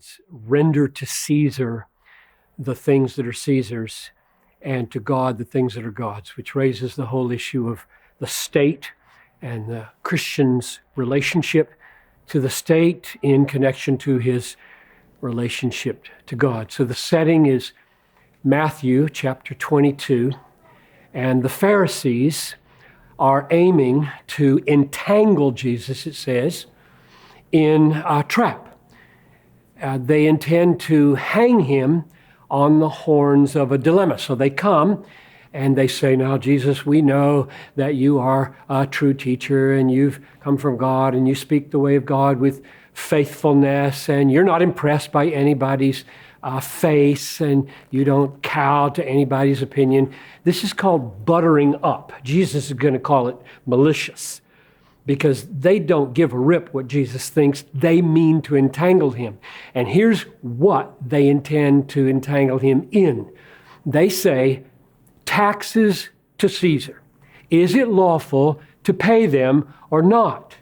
words, render to Caesar the things that are Caesar's, and to God the things that are God's, which raises the whole issue of the state and the Christian's relationship to the state in connection to his relationship to God. So the setting is Matthew chapter 22, and the Pharisees are aiming to entangle Jesus, it says, in a trap. They intend to hang him on the horns of a dilemma. So they come and they say, now, Jesus, we know that you are a true teacher and you've come from God and you speak the way of God with faithfulness and you're not impressed by anybody's face and you don't cow to anybody's opinion. This is called buttering up. Jesus is going to call it malicious because they don't give a rip what Jesus thinks. They mean to entangle him. And here's what they intend to entangle him in. They say, taxes to Caesar. Is it lawful to pay them or not?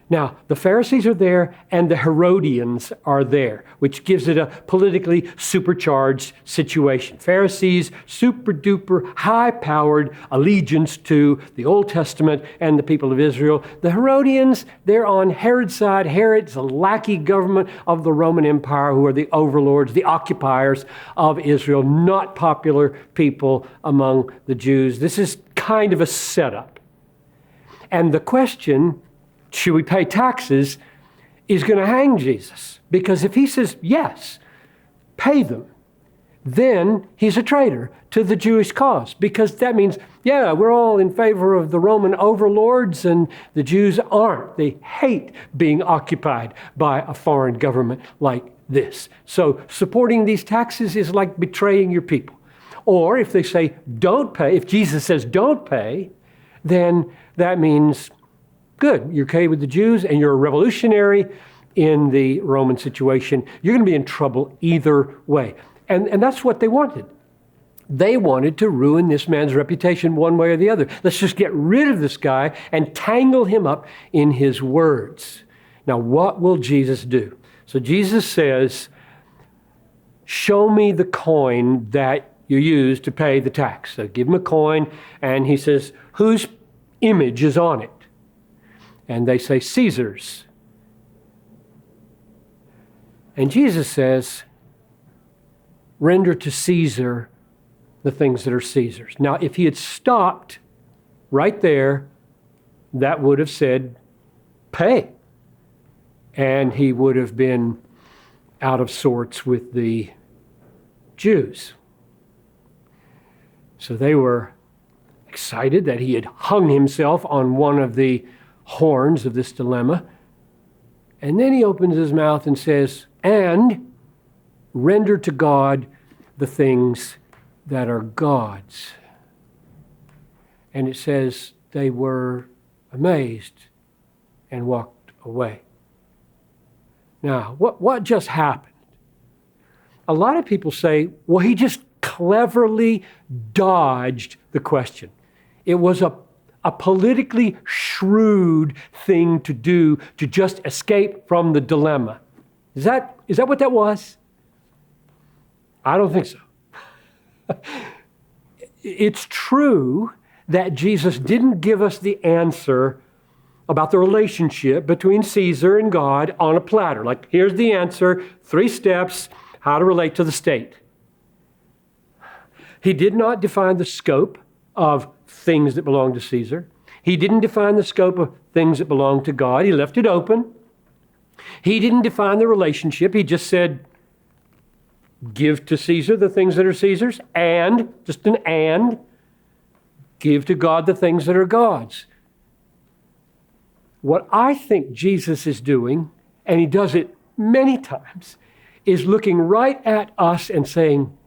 Now, the Pharisees are there and the Herodians are there, which gives it a politically supercharged situation. Pharisees, super duper high-powered allegiance to the Old Testament and the people of Israel. The Herodians, they're on Herod's side. Herod's a lackey government of the Roman Empire who are the overlords, the occupiers of Israel, not popular people among the Jews. This is kind of a setup. And the question, should we pay taxes, is going to hang Jesus. Because if he says, yes, pay them, then he's a traitor to the Jewish cause. Because that means, yeah, we're all in favor of the Roman overlords and the Jews aren't. They hate being occupied by a foreign government like this. So supporting these taxes is like betraying your people. Or if they say don't pay, if Jesus says don't pay, then that means good, you're okay with the Jews and you're a revolutionary in the Roman situation. You're going to be in trouble either way. And that's what they wanted. They wanted to ruin this man's reputation one way or the other. Let's just get rid of this guy and tangle him up in his words. Now, what will Jesus do? So Jesus says, show me the coin that you use to pay the tax. So give him a coin, and he says, whose image is on it? And they say, Caesar's. And Jesus says, render to Caesar the things that are Caesar's. Now, if he had stopped right there, that would have said, pay. And he would have been out of sorts with the Jews. So they were excited that he had hung himself on one of the horns of this dilemma. And then he opens his mouth and says, and render to God the things that are God's. And it says they were amazed and walked away. Now, what just happened? A lot of people say, well, he just cleverly dodged the question. It was a politically shrewd thing to do to just escape from the dilemma. Is that what that was? I don't think so. It's true that Jesus didn't give us the answer about the relationship between Caesar and God on a platter. Like, here's the answer, 3 steps, how to relate to the state. He did not define the scope of things that belong to Caesar. He didn't define the scope of things that belong to God. He left it open. He didn't define the relationship. He just said, give to Caesar the things that are Caesar's, and, just an and, give to God the things that are God's. What I think Jesus is doing, and he does it many times, is looking right at us and saying,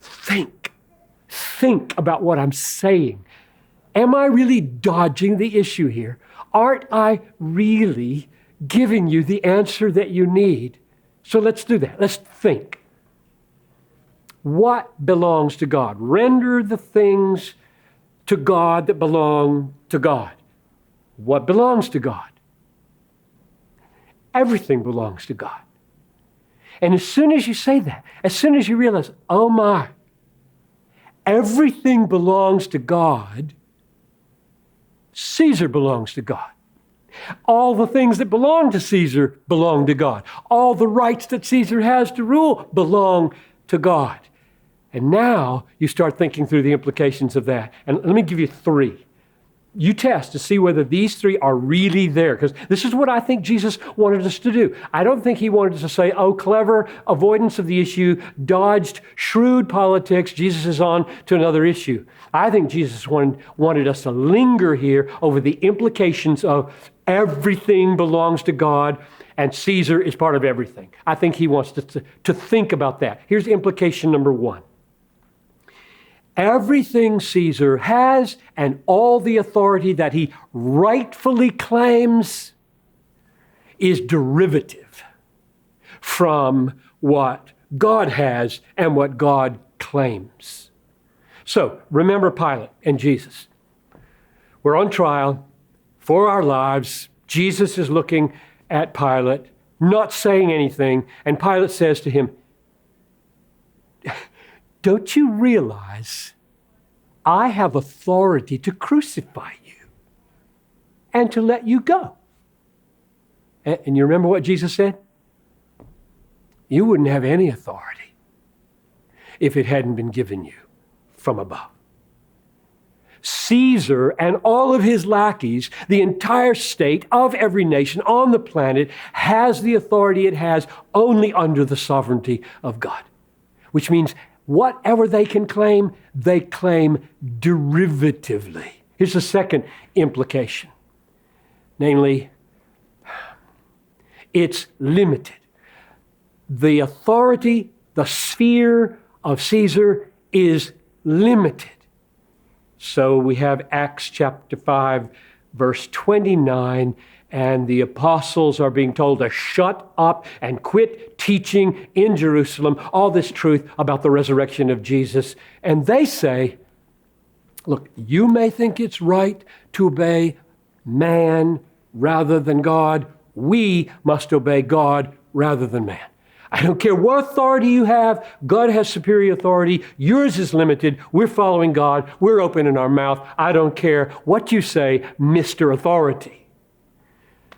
think about what I'm saying. Am I really dodging the issue here? Aren't I really giving you the answer that you need? So let's do that. Let's think. What belongs to God? Render the things to God that belong to God. What belongs to God? Everything belongs to God. And as soon as you say that, as soon as you realize, oh my, everything belongs to God, Caesar belongs to God. All the things that belong to Caesar belong to God. All the rights that Caesar has to rule belong to God. And now you start thinking through the implications of that. And let me give you three. You test to see whether these three are really there, because this is what I think Jesus wanted us to do. I don't think he wanted us to say, oh, clever avoidance of the issue, dodged shrewd politics, Jesus is on to another issue. I think Jesus wanted us to linger here over the implications of everything belongs to God and Caesar is part of everything. I think he wants us to think about that. Here's implication number one. Everything Caesar has and all the authority that he rightfully claims is derivative from what God has and what God claims. So remember Pilate and Jesus. We're on trial for our lives. Jesus is looking at Pilate, not saying anything, and Pilate says to him, don't you realize I have authority to crucify you and to let you go? And you remember what Jesus said? You wouldn't have any authority if it hadn't been given you from above. Caesar and all of his lackeys, the entire state of every nation on the planet, has the authority it has only under the sovereignty of God, which means whatever they can claim, they claim derivatively. Here's the second implication. Namely, it's limited. The authority, the sphere of Caesar is limited. So we have Acts chapter 5, verse 29, and the apostles are being told to shut up and quit teaching in Jerusalem all this truth about the resurrection of Jesus. And they say, look, you may think it's right to obey man rather than God. We must obey God rather than man. I don't care what authority you have. God has superior authority. Yours is limited. We're following God. We're opening our mouth. I don't care what you say, Mr. Authority.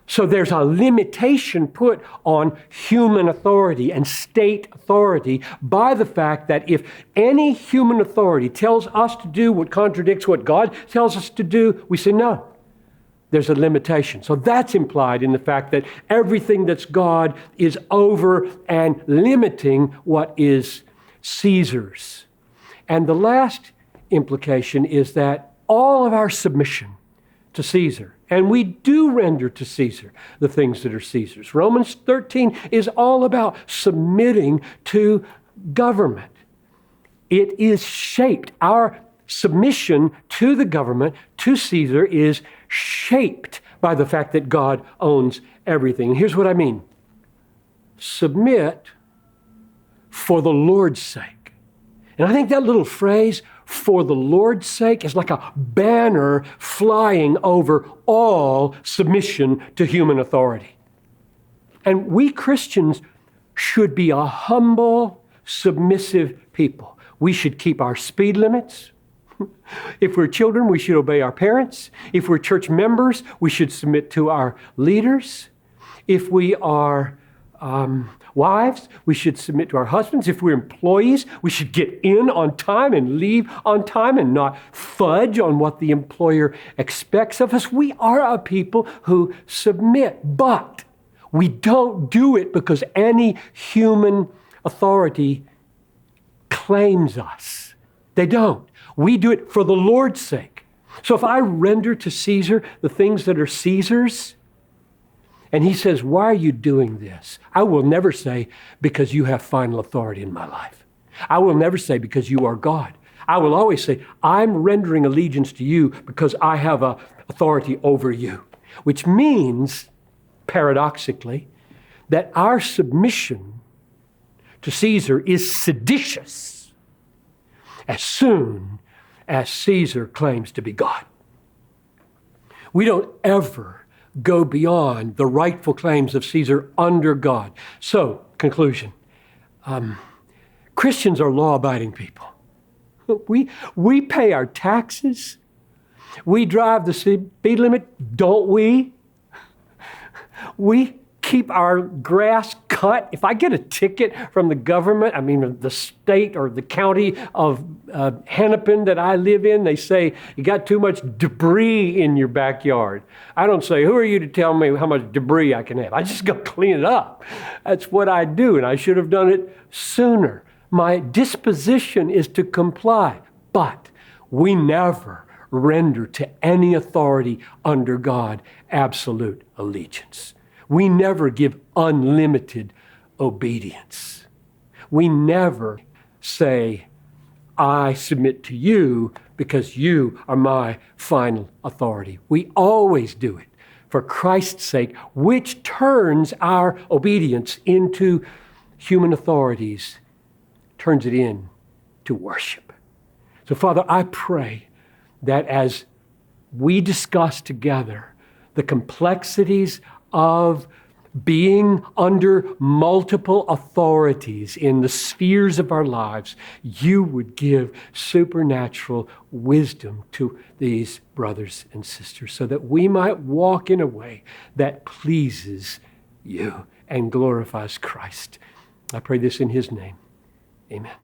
So there's a limitation put on human authority and state authority by the fact that if any human authority tells us to do what contradicts what God tells us to do, we say no. There's a limitation. So that's implied in the fact that everything that's God is over and limiting what is Caesar's. And the last implication is that all of our submission to Caesar, and we do render to Caesar the things that are Caesar's. Romans 13 is all about submitting to government. It is shaped. Our submission to the government, to Caesar, is shaped by the fact that God owns everything. And here's what I mean. Submit for the Lord's sake. And I think that little phrase, for the Lord's sake, is like a banner flying over all submission to human authority. And we Christians should be a humble, submissive people. We should keep our speed limits. If we're children, we should obey our parents. If we're church members, we should submit to our leaders. If we are wives, we should submit to our husbands. If we're employees, we should get in on time and leave on time and not fudge on what the employer expects of us. We are a people who submit, but we don't do it because any human authority claims us. They don't. We do it for the Lord's sake. So if I render to Caesar the things that are Caesar's, and he says, why are you doing this? I will never say, because you have final authority in my life. I will never say, because you are God. I will always say, I'm rendering allegiance to you because I have authority over you. Which means, paradoxically, that our submission to Caesar is seditious as soon as Caesar claims to be God. We don't ever go beyond the rightful claims of Caesar under God. So, conclusion. Christians are law-abiding people. We pay our taxes. We drive the speed limit, don't we? We keep our grass cut. If I get a ticket from the government, the state or the county of Hennepin that I live in, they say, you got too much debris in your backyard. I don't say, who are you to tell me how much debris I can have? I just go clean it up. That's what I do, and I should have done it sooner. My disposition is to comply, but we never render to any authority under God absolute allegiance. We never give unlimited obedience. We never say, I submit to you because you are my final authority. We always do it for Christ's sake, which turns our obedience into human authorities, turns it into worship. So, Father, I pray that as we discuss together the complexities of being under multiple authorities in the spheres of our lives, you would give supernatural wisdom to these brothers and sisters so that we might walk in a way that pleases you and glorifies Christ. I pray this in his name. Amen.